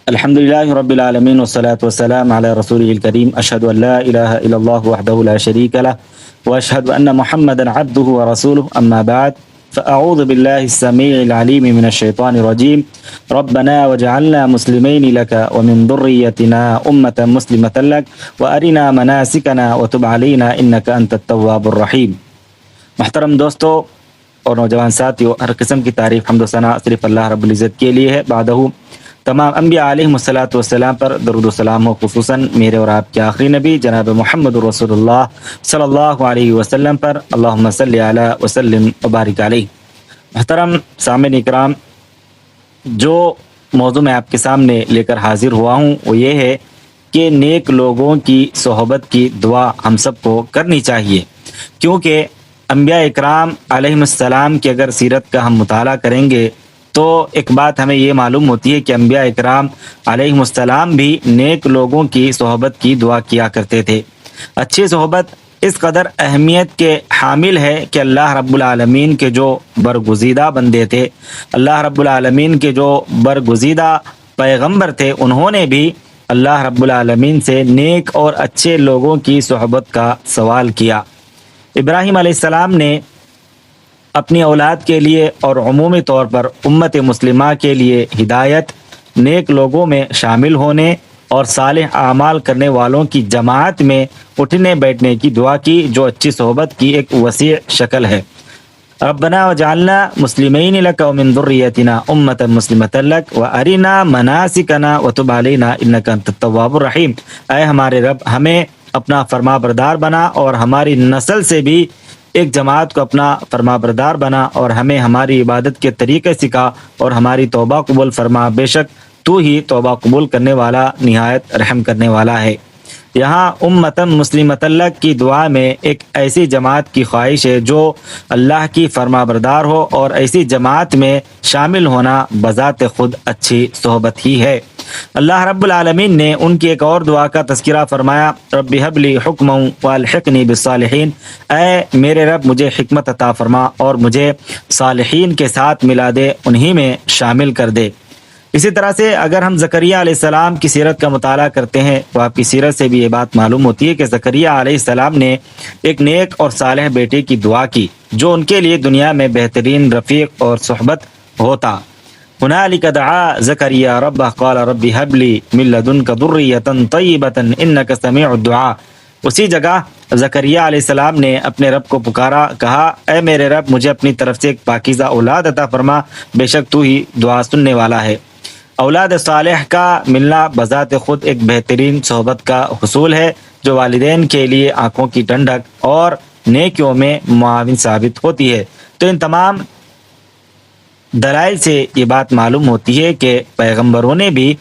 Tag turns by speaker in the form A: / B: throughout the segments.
A: الحمد لله رب العالمين والصلاة والسلام على رسوله الكريم أشهد أن لا إله إلا الله وحده لا شريك له وأشهد أن محمدا عبده ورسوله أما بعد فأعوذ بالله السميع العليم من الشيطان الرجيم ربنا وجعلنا مسلمين لك ومن ذريتنا أمة مسلمة لك وأرنا مناسكنا وتب علينا إنك أنت التواب الرحيم۔ محترم دوستو اور نوجوان ساتھیو، ہر قسم کی تعریف حمد و ثنا صرف اللہ رب العزت کے لیے ہے۔ بعدہ تمام انبیاء علیہم الصلاۃ والسلام پر درود و سلام ہو، خصوصاً میرے اور آپ کے آخری نبی جناب محمد رسول اللہ صلی اللہ علیہ وسلم پر اللہم صلی علی وسلم وبارک علیہ۔ محترم سامعین اکرام، جو موضوع میں آپ کے سامنے لے کر حاضر ہوا ہوں وہ یہ ہے کہ نیک لوگوں کی صحبت کی دعا ہم سب کو کرنی چاہیے، کیونکہ انبیاء اکرام علیہم السلام کی اگر سیرت کا ہم مطالعہ کریں گے تو ایک بات ہمیں یہ معلوم ہوتی ہے کہ انبیاء اکرام علیہم السلام بھی نیک لوگوں کی صحبت کی دعا کیا کرتے تھے۔ اچھی صحبت اس قدر اہمیت کے حامل ہے کہ اللہ رب العالمین کے جو برگزیدہ بندے تھے، اللہ رب العالمین کے جو برگزیدہ پیغمبر تھے، انہوں نے بھی اللہ رب العالمین سے نیک اور اچھے لوگوں کی صحبت کا سوال کیا۔ ابراہیم علیہ السلام نے اپنی اولاد کے لیے اور عمومی طور پر امت مسلمہ کے لیے ہدایت، نیک لوگوں میں شامل ہونے اور صالح اعمال کرنے والوں کی جماعت میں اٹھنے بیٹھنے کی دعا کی، جو اچھی صحبت کی ایک وسیع شکل ہے۔ ربنا وجعلنا مسلمین لک ومن ذریتنا امۃ مسلمۃ لک وارنا مناسکنا وتب علینا انک انت التواب الرحیم۔ اے ہمارے رب، ہمیں اپنا فرما بردار بنا اور ہماری نسل سے بھی ایک جماعت کو اپنا فرما بردار بنا، اور ہمیں ہماری عبادت کے طریقے سکھا اور ہماری توبہ قبول فرما، بے شک تو ہی توبہ قبول کرنے والا، نہایت رحم کرنے والا ہے۔ یہاں امتم مسلمۃ لک کی دعا میں ایک ایسی جماعت کی خواہش ہے جو اللہ کی فرما بردار ہو، اور ایسی جماعت میں شامل ہونا بذات خود اچھی صحبت ہی ہے۔ اللہ رب العالمین نے ان کی ایک اور دعا کا تذکرہ فرمایا، رب ہب لی حکما والحقنی بالصالحین۔ اے میرے رب، مجھے حکمت عطا فرما اور مجھے صالحین کے ساتھ ملا دے، انہی میں شامل کر دے۔ اسی طرح سے اگر ہم زکریا علیہ السلام کی سیرت کا مطالعہ کرتے ہیں تو آپ کی سیرت سے بھی یہ بات معلوم ہوتی ہے کہ زکریا علیہ السلام نے ایک نیک اور صالح بیٹے کی دعا کی، جو ان کے لیے دنیا میں بہترین رفیق اور صحبت ہوتا۔ هنالک دعا زکریا ربہ قال رب هب لی من لدنک ذریۃ طیبۃ انک سمیع الدعاء۔ اسی جگہ زکریا علیہ السلام نے اپنے رب کو پکارا، کہا اے میرے رب، مجھے اپنی طرف سے ایک پاکیزہ اولاد عطا فرما، بے شک تو ہی دعا سننے والا ہے۔ اولاد صالح کا ملنا بذات خود ایک بہترین صحبت کا حصول ہے، جو والدین کے لیے آنکھوں کی ٹھنڈک اور نیکیوں میں معاون ثابت ہوتی ہے۔ تو ان تمام دلائل سے یہ بات معلوم ہوتی ہے کہ پیغمبروں نے بھی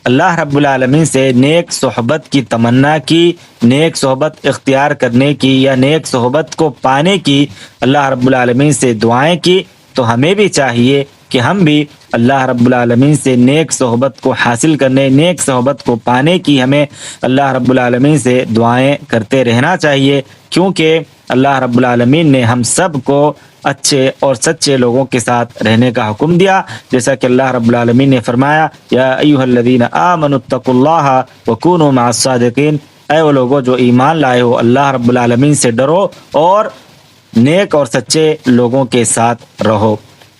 A: اللہ رب العالمین سے نیک صحبت کی تمنا کی، نیک صحبت اختیار کرنے کی یا نیک صحبت کو پانے کی اللہ رب العالمین سے دعائیں کی۔ تو ہمیں بھی چاہیے کہ ہم بھی اللہ رب العالمین سے نیک صحبت کو حاصل کرنے، نیک صحبت کو پانے کی ہمیں اللہ رب العالمین سے دعائیں کرتے رہنا چاہیے، کیونکہ اللہ رب العالمین نے ہم سب کو اچھے اور سچے لوگوں کے ساتھ رہنے کا حکم دیا، جیسا کہ اللہ رب العالمین نے فرمایا یا ایھا الذین آمنوا اتقوا اللہ وکونوا مع الصادقین۔ اے وہ لوگوں جو ایمان لائے ہو، اللہ رب العالمین سے ڈرو اور نیک اور سچے لوگوں کے ساتھ رہو۔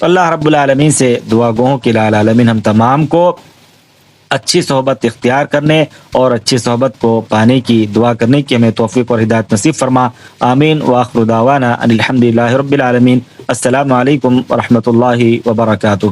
A: اللہ رب العالمین سے دعا گوہوں کہ الٰہ العالمین ہم تمام کو اچھی صحبت اختیار کرنے اور اچھی صحبت کو پانے کی دعا کرنے کی ہمیں توفیق اور ہدایت نصیب فرما، آمین۔ وآخر دعوانا ان الحمد للہ رب العالمین۔ السلام علیکم ورحمۃ اللہ وبرکاتہ۔